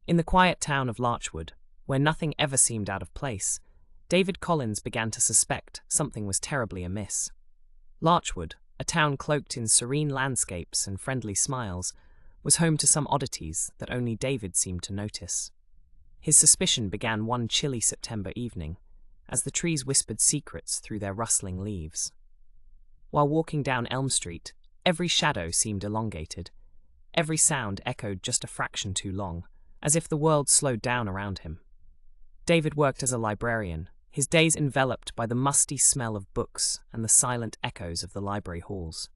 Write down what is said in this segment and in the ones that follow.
In the quiet town of Larchwood, where nothing ever seemed out of place, David Collins began to suspect something was terribly amiss. Larchwood, a town cloaked in serene landscapes and friendly smiles, was home to some oddities that only David seemed to notice. His suspicion began one chilly September evening, as the trees whispered secrets through their rustling leaves. While walking down Elm Street, every shadow seemed elongated. Every sound echoed just a fraction too long, as if the world slowed down around him. David worked as a librarian, his days enveloped by the musty smell of books and the silent echoes of the library halls.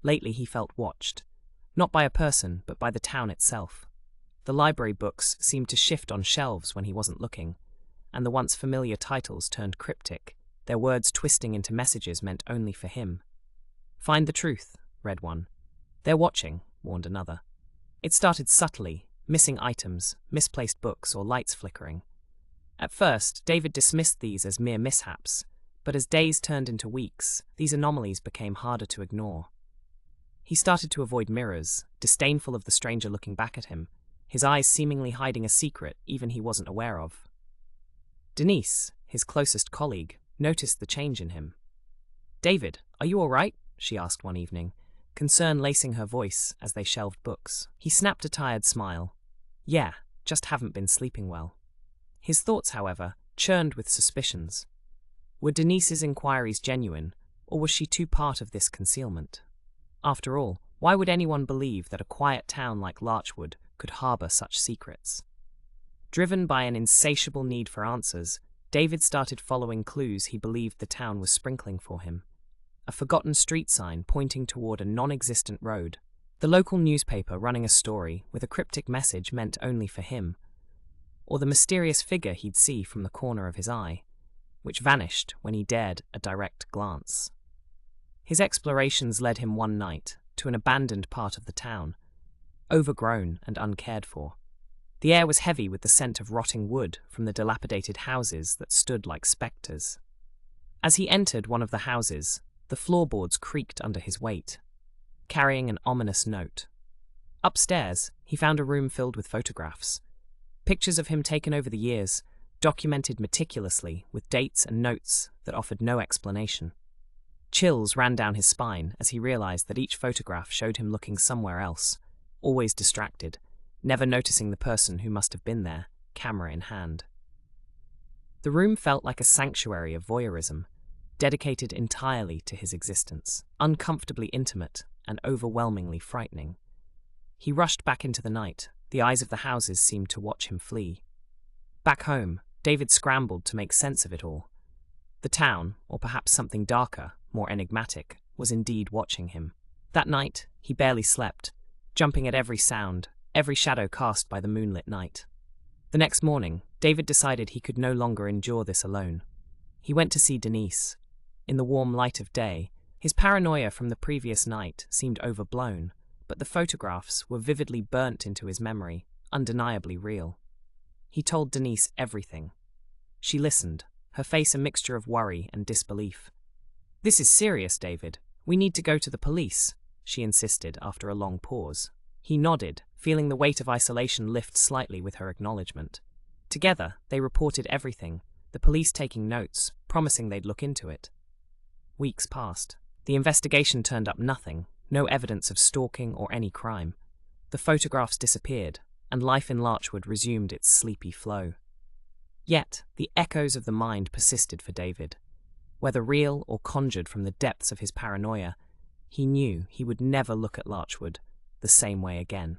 Lately he felt watched, not by a person but by the town itself. The library books seemed to shift on shelves when he wasn't looking, and the once familiar titles turned cryptic, their words twisting into messages meant only for him. "Find the truth," read one. "They're watching," warned another. It started subtly, missing items, misplaced books, or lights flickering. At first, David dismissed these as mere mishaps, but as days turned into weeks, these anomalies became harder to ignore. He started to avoid mirrors, disdainful of the stranger looking back at him, his eyes seemingly hiding a secret even he wasn't aware of. Denise, his closest colleague, noticed the change in him. "David, are you all right?" she asked one evening, concern lacing her voice as they shelved books. He snapped a tired smile. "Yeah, just haven't been sleeping well." His thoughts, however, churned with suspicions. Were Denise's inquiries genuine, or was she too part of this concealment? After all, why would anyone believe that a quiet town like Larchwood could harbour such secrets? Driven by an insatiable need for answers, David started following clues he believed the town was sprinkling for him. A forgotten street sign pointing toward a non-existent road, the local newspaper running a story with a cryptic message meant only for him, or the mysterious figure he'd see from the corner of his eye, which vanished when he dared a direct glance. His explorations led him one night to an abandoned part of the town, overgrown and uncared for. The air was heavy with the scent of rotting wood from the dilapidated houses that stood like spectres. As he entered one of the houses, the floorboards creaked under his weight, carrying an ominous note. Upstairs, he found a room filled with photographs. Pictures of him taken over the years, documented meticulously with dates and notes that offered no explanation. Chills ran down his spine as he realized that each photograph showed him looking somewhere else, always distracted, never noticing the person who must have been there, camera in hand. The room felt like a sanctuary of voyeurism, dedicated entirely to his existence, uncomfortably intimate and overwhelmingly frightening. He rushed back into the night. The eyes of the houses seemed to watch him flee. Back home, David scrambled to make sense of it all. The town, or perhaps something darker, more enigmatic, was indeed watching him. That night, he barely slept, jumping at every sound, every shadow cast by the moonlit night. The next morning, David decided he could no longer endure this alone. He went to see Denise. In the warm light of day, his paranoia from the previous night seemed overblown, but the photographs were vividly burnt into his memory, undeniably real. He told Denise everything. She listened, her face a mixture of worry and disbelief. "This is serious, David. We need to go to the police," she insisted after a long pause. He nodded, feeling the weight of isolation lift slightly with her acknowledgement. Together, they reported everything, the police taking notes, promising they'd look into it. Weeks passed. The investigation turned up nothing, no evidence of stalking or any crime. The photographs disappeared, and life in Larchwood resumed its sleepy flow. Yet, the echoes of the mind persisted for David. Whether real or conjured from the depths of his paranoia, he knew he would never look at Larchwood the same way again.